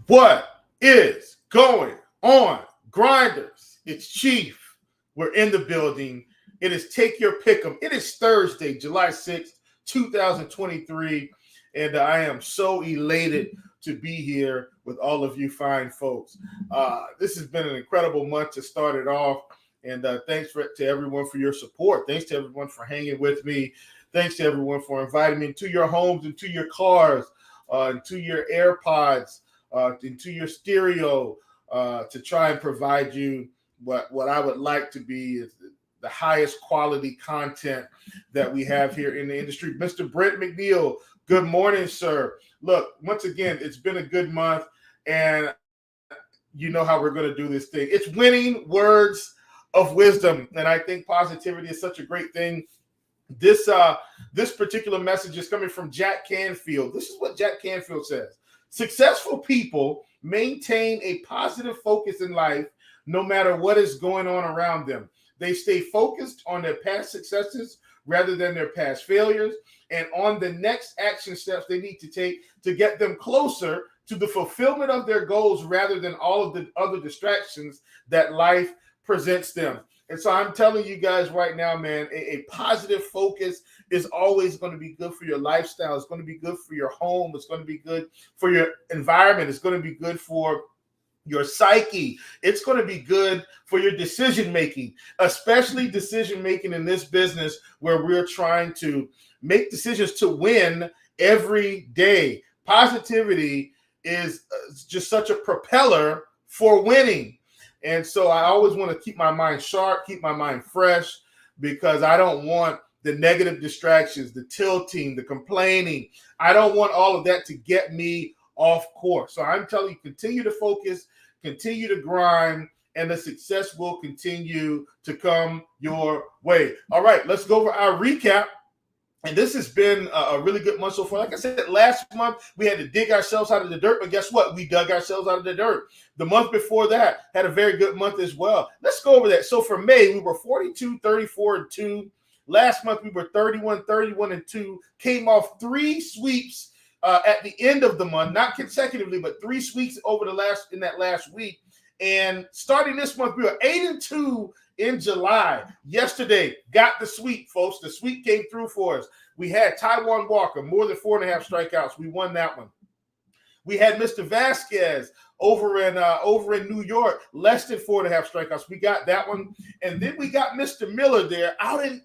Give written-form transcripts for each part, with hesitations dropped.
What is going on, Grinders? It's Chief. We're in the building. It is Take Your Pick'em. It is Thursday, July 6th, 2023, and I am so elated to be here with all of you fine folks. This has been an incredible month to start it off, and thanks to everyone for your support. Thanks to everyone for hanging with me. Thanks to everyone for inviting me into your homes, into your cars, into your AirPods, into your stereo, to try and provide you what I would like to be is the highest quality content that we have here in the industry. Mr. Brent McNeil, good morning, sir. Look, once again, it's been a good month, and you know how we're going to do this thing. It's winning words of wisdom, and I think positivity is such a great thing. This particular message is coming from Jack Canfield. This is what Jack Canfield says. Successful people maintain a positive focus in life no matter what is going on around them. They stay focused on their past successes rather than their past failures and on the next action steps they need to take to get them closer to the fulfillment of their goals rather than all of the other distractions that life presents them. And so I'm telling you guys right now, man, a positive focus is always going to be good for your lifestyle. It's going to be good for your home. It's going to be good for your environment. It's going to be good for your psyche. It's going to be good for your decision-making, especially decision-making in this business where we're trying to make decisions to win every day. Positivity is just such a propeller for winning. And so I always want to keep my mind sharp, keep my mind fresh, because I don't want the negative distractions, the tilting, the complaining. I don't want all of that to get me off course. So I'm telling you, continue to focus, continue to grind, and the success will continue to come your way. All right, let's go over our recap. And this has been a really good month so far. Like I said, last month we had to dig ourselves out of the dirt, but guess what? We dug ourselves out of the dirt. The month before that had a very good month as well. Let's go over that. So for May, we were 42, 34, and 2. Last month we were 31, 31, and 2. Came off 3 sweeps at the end of the month, not consecutively, but 3 sweeps in that last week. And starting this month, we were 8 and 2 in July. Yesterday, got the sweep, folks. The sweep came through for us. We had Taijuan Walker, more than 4.5 strikeouts. We won that one. We had Mr. Vasquez over in New York, less than 4.5 strikeouts. We got that one. And then we got Mr. Miller there out in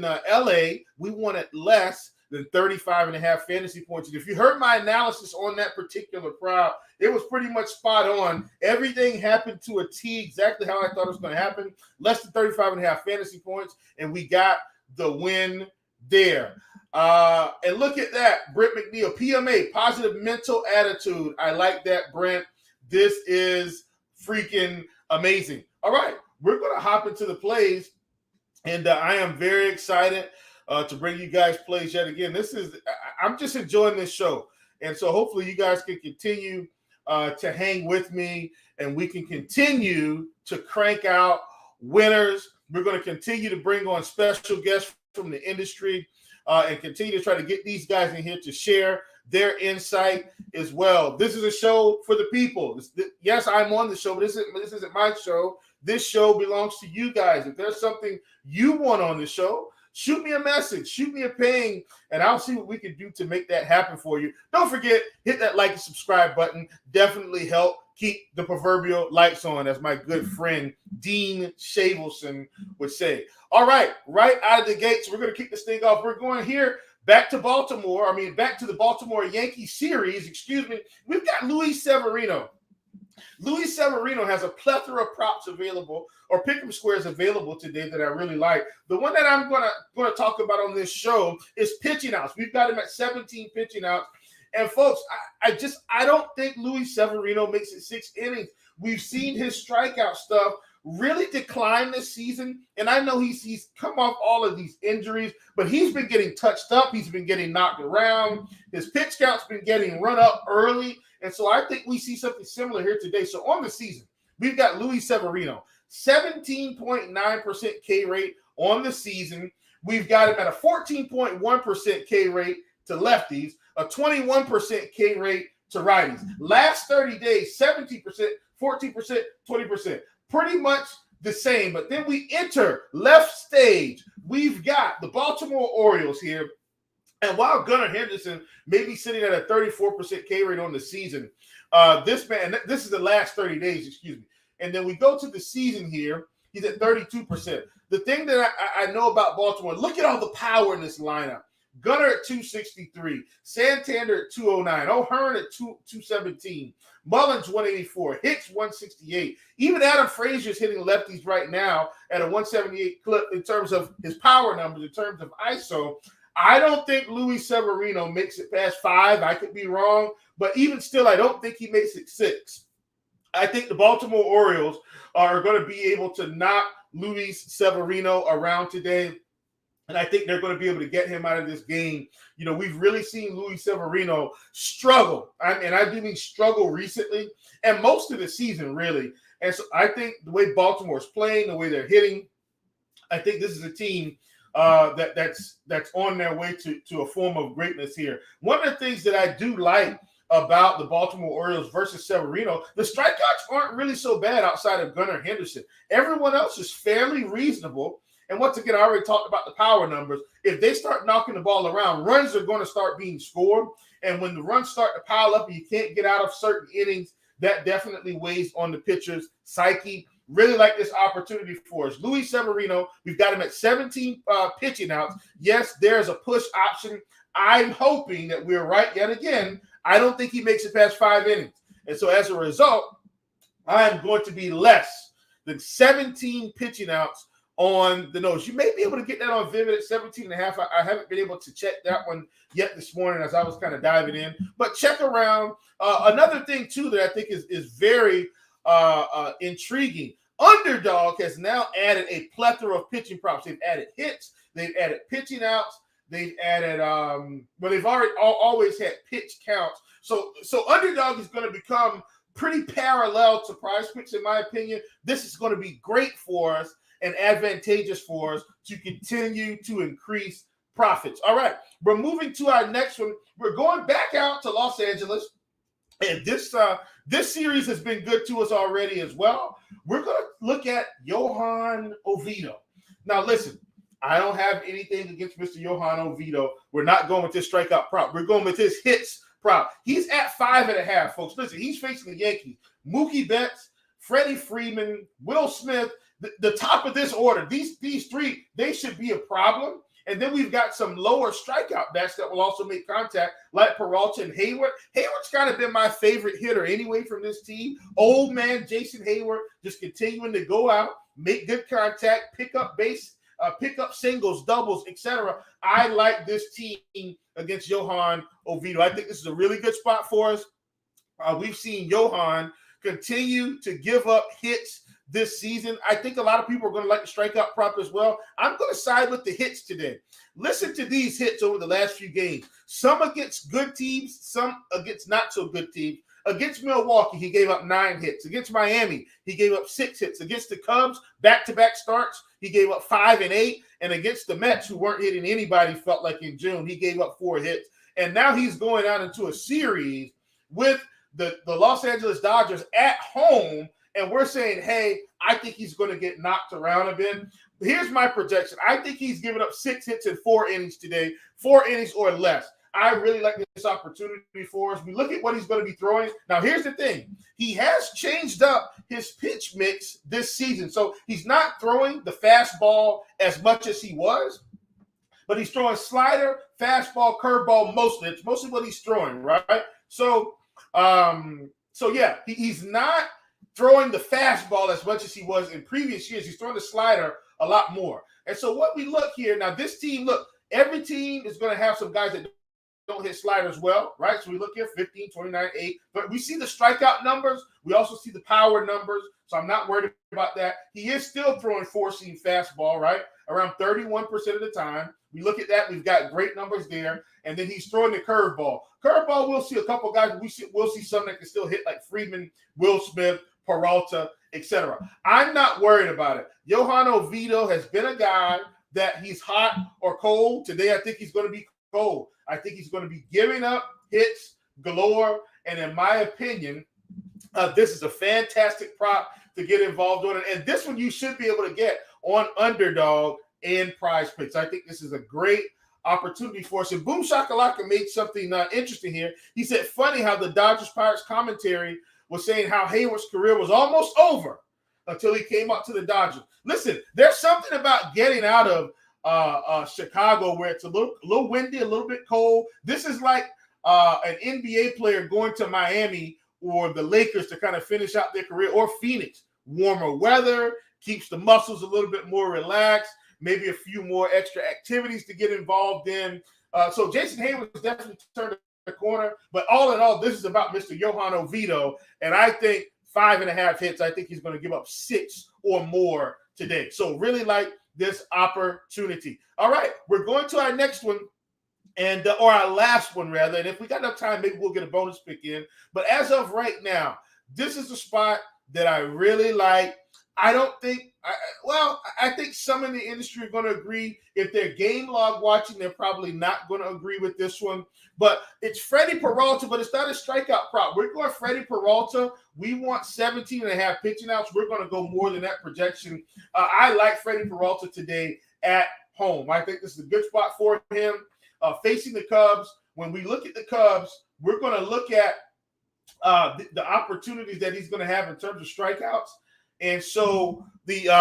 LA. We won it less than 35.5 fantasy points. And if you heard my analysis on that particular prop, it was pretty much spot on. Everything happened to a T, exactly how I thought it was going to happen. Less than 35.5 fantasy points, and we got the win there. And look at that, Brent McNeil, PMA, positive mental attitude. I like that, Brent. This is freaking amazing. All right, we're going to hop into the plays, and I am very excited to bring you guys plays yet again. I'm just enjoying this show. And so hopefully you guys can continue to hang with me, and we can continue to crank out winners. We're going to continue to bring on special guests from the industry and continue to try to get these guys in here to share their insight as well. This is a show for the people. Yes, I'm on the show, but this isn't my show. This show belongs to you guys. If there's something you want on the show, shoot me a message, shoot me a ping, and I'll see what we can do to make that happen for you. Don't forget, hit that like and subscribe button. Definitely help keep the proverbial lights on, as my good friend Dean Shavelson would say. All right out of the gates, we're going to kick this thing off. We're going here back to the Baltimore Yankees series. We've got Luis Severino. Luis Severino has a plethora of props available, or pick'em squares available today that I really like. The one that I'm going to talk about on this show is pitching outs. We've got him at 17 pitching outs. And folks, I don't think Luis Severino makes it 6 innings. We've seen his strikeout stuff really decline this season. And I know he's come off all of these injuries, but he's been getting touched up. He's been getting knocked around. His pitch count's been getting run up early. And so I think we see something similar here today. So on the season, we've got Luis Severino, 17.9% K rate on the season. We've got him at a 14.1% K rate to lefties, a 21% K rate to righties. Last 30 days, 17%, 14%, 20%. Pretty much the same. But then we enter left stage. We've got the Baltimore Orioles here. And while Gunnar Henderson may be sitting at a 34% K rate on the season, this is the last 30 days, excuse me. And then we go to the season here. He's at 32%. The thing that I know about Baltimore, look at all the power in this lineup. Gunnar at 263, Santander at 209, O'Hearn at 217, Mullins 184, Hicks 168. Even Adam Frazier's hitting lefties right now at a 178 clip in terms of his power numbers, in terms of ISO. I don't think Luis Severino makes it past 5. I could be wrong, but even still, I don't think he makes it 6. I think the Baltimore Orioles are going to be able to knock Luis Severino around today. And I think they're going to be able to get him out of this game. You know, we've really seen Luis Severino struggle. And I do mean struggle recently and most of the season, really. And so I think the way Baltimore's playing, the way they're hitting, I think this is a team that's on their way to a form of greatness here. One of the things that I do like about the Baltimore Orioles versus Severino, the strikeouts aren't really so bad outside of Gunnar Henderson. Everyone else is fairly reasonable. And once again, I already talked about the power numbers. If they start knocking the ball around, runs are going to start being scored. And when the runs start to pile up and you can't get out of certain innings, that definitely weighs on the pitcher's psyche. Really like this opportunity for us. Luis Severino, we've got him at 17 pitching outs. Yes, there's a push option. I'm hoping that we're right yet again. I don't think he makes it past 5 innings. And so as a result, I'm going to be less than 17 pitching outs on the nose. You may be able to get that on Vivid at 17.5. I haven't been able to check that one yet this morning as I was kind of diving in. But check around. Another thing, too, that I think is very intriguing. Underdog has now added a plethora of pitching props. They've added hits. They've added pitching outs. They've added, they've always had pitch counts. So Underdog is going to become pretty parallel to PrizePicks, in my opinion. This is going to be great for us and advantageous for us to continue to increase profits. All right, we're moving to our next one. We're going back out to Los Angeles, and this series has been good to us already as well. We're going to look at Johan Oviedo. Now, listen, I don't have anything against Mr. Johan Oviedo. We're not going with this strikeout prop. We're going with his hits prop. He's at 5.5, folks. Listen, he's facing the Yankees. Mookie Betts, Freddie Freeman, Will Smith. The top of this order, these three, they should be a problem. And then we've got some lower strikeout bats that will also make contact, like Peralta and Hayward. Hayward's kind of been my favorite hitter anyway from this team. Old man Jason Hayward just continuing to go out, make good contact, pick up singles, doubles, etc. I like this team against Johan Oviedo. I think this is a really good spot for us. We've seen Johan continue to give up hits this season. I think a lot of people are going to like the strikeout prop as well. I'm going to side with the hits today. Listen to these hits over the last few games. Some against good teams, some against not so good teams. Against Milwaukee, he gave up 9 hits. Against Miami, he gave up 6 hits. Against the Cubs, back-to-back starts, he gave up 5 and 8. And against the Mets, who weren't hitting anybody, felt like in June, he gave up 4 hits. And now he's going out into a series with the Los Angeles Dodgers at home. And we're saying, hey, I think he's going to get knocked around a bit. Here's my projection. I think he's given up 6 hits in 4 innings today, 4 innings or less. I really like this opportunity for us. We look at what he's going to be throwing. Now, here's the thing. He has changed up his pitch mix this season. So he's not throwing the fastball as much as he was, but he's throwing slider, fastball, curveball mostly. It's mostly what he's throwing, right? So yeah, he's not throwing the fastball as much as he was in previous years. He's throwing the slider a lot more. And so what we look here, now this team, look, every team is going to have some guys that don't hit sliders well, right? So we look here, 15, 29, 8. But we see the strikeout numbers. We also see the power numbers. So I'm not worried about that. He is still throwing four-seam fastball, right? Around 31% of the time. We look at that. We've got great numbers there. And then he's throwing the curveball. Curveball, we'll see a couple guys. We'll see some that can still hit like Freeman, Will Smith, Peralta, etc. I'm not worried about it. Johan Oviedo has been a guy that he's hot or cold. Today, I think he's going to be cold. I think he's going to be giving up hits galore, And in my opinion, this is a fantastic prop to get involved on. And this one you should be able to get on Underdog and PrizePicks. I think this is a great opportunity for us. And Boom Shakalaka made something interesting here. He said, funny how the Dodgers Pirates commentary was saying how Hayward's career was almost over until he came up to the Dodgers. Listen, there's something about getting out of Chicago where it's a little windy, a little bit cold. This is like an NBA player going to Miami or the Lakers to kind of finish out their career, or Phoenix. Warmer weather keeps the muscles a little bit more relaxed, maybe a few more extra activities to get involved in. So Jason Hayward has definitely turned the corner, but all in all, this is about Mr. Johan Oviedo, and I think 5.5 hits. I think he's going to give up 6 or more today. So really like this opportunity. All right, we're going to our next one. And or our last one, rather. And if we got enough time, maybe we'll get a bonus pick in. But as of right now, this is the spot that I really like. I don't think, I think some in the industry are going to agree. If they're game log watching, they're probably not going to agree with this one. But it's Freddie Peralta, but it's not a strikeout prop. We're going Freddie Peralta. We want 17.5 pitching outs. We're going to go more than that projection. I like Freddie Peralta today at home. I think this is a good spot for him. Facing the Cubs. When we look at the Cubs, we're going to look at the opportunities that he's going to have in terms of strikeouts. And so it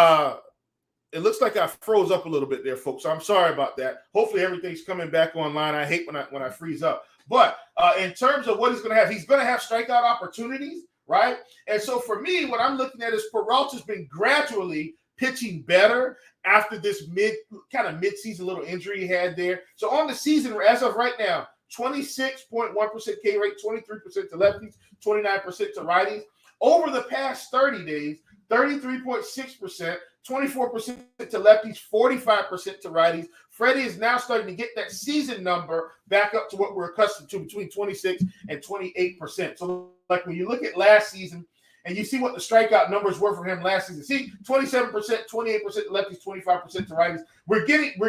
looks like I froze up a little bit there, folks. So I'm sorry about that. Hopefully everything's coming back online. I hate when I freeze up. But in terms of what he's going to have strikeout opportunities, right? And so for me, what I'm looking at is Peralta's been gradually pitching better after this mid-season little injury he had there. So on the season, as of right now, 26.1% K rate, 23% to lefties, 29% to righties. Over the past 30 days, 33.6%, 24% to lefties, 45% to righties. Freddie is now starting to get that season number back up to what we're accustomed to, between 26 and 28%. So like when you look at last season, and you see what the strikeout numbers were for him last season. See, 27%, 28% to lefties, 25% to righties. We're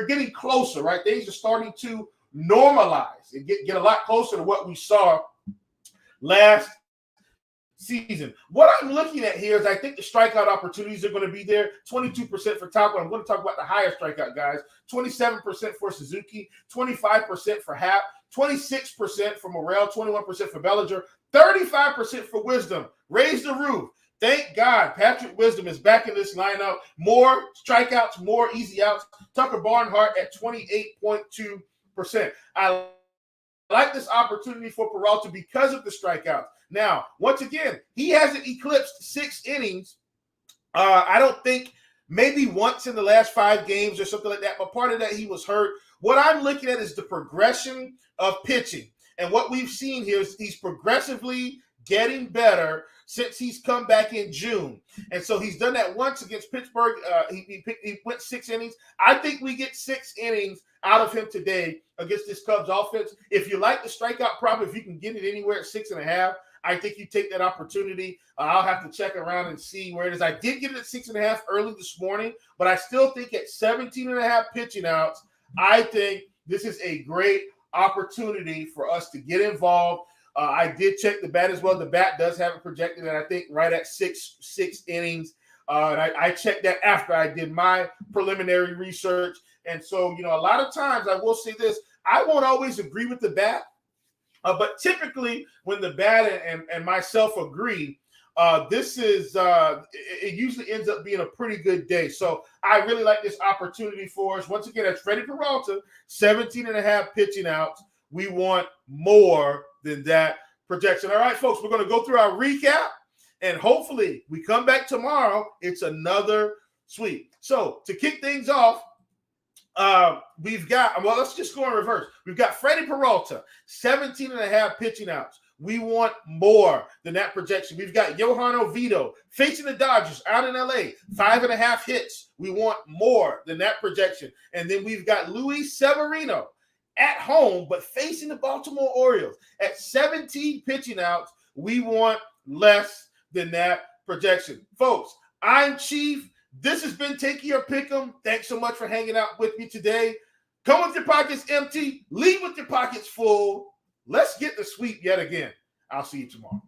getting closer, right? Things are starting to normalize and get a lot closer to what we saw last season. What I'm looking at here is I think the strikeout opportunities are going to be there. 22% for Taupo. I'm going to talk about the higher strikeout guys. 27% for Suzuki, 25% for Happ, 26% for Morel, 21% for Bellinger, 35% for Wisdom. Raise the roof. Thank God Patrick Wisdom is back in this lineup. More strikeouts, more easy outs. Tucker Barnhart at 28.2%. I like this opportunity for Peralta because of the strikeouts. Now, once again, he hasn't eclipsed 6 innings. I don't think, maybe once in the last 5 games or something like that, but part of that he was hurt. What I'm looking at is the progression of pitching. And what we've seen here is he's progressively getting better since he's come back in June. And so he's done that once against Pittsburgh. He went 6 innings. I think we get 6 innings out of him today against this Cubs offense. If you like the strikeout prop, if you can get it anywhere at 6.5, I think you take that opportunity. I'll have to check around and see where it is. I did get it at 6.5 early this morning, but I still think at 17.5 pitching outs, I think this is a great opportunity for us to get involved. I did check the bat as well. The bat does have it projected, and I think right at six innings. And I checked that after I did my preliminary research. And so, a lot of times I will say this, I won't always agree with the bat. But typically when the bat and myself agree, it usually ends up being a pretty good day. So I really like this opportunity for us. Once again, that's Freddie Peralta, 17.5 pitching outs. We want more than that projection. All right, folks, we're going to go through our recap, and hopefully we come back tomorrow. It's another sweep. So to kick things off, we've got, let's just go in reverse. We've got Freddie Peralta, 17.5 pitching outs. We want more than that projection. We've got Johan Oviedo facing the Dodgers out in LA, 5.5 hits. We want more than that projection. And then we've got Luis Severino at home, but facing the Baltimore Orioles at 17 pitching outs. We want less than that projection. Folks, I'm Chief. This has been Take Your Pick'em. Thanks so much for hanging out with me today. Come with your pockets empty. Leave with your pockets full. Let's get the sweep yet again. I'll see you tomorrow.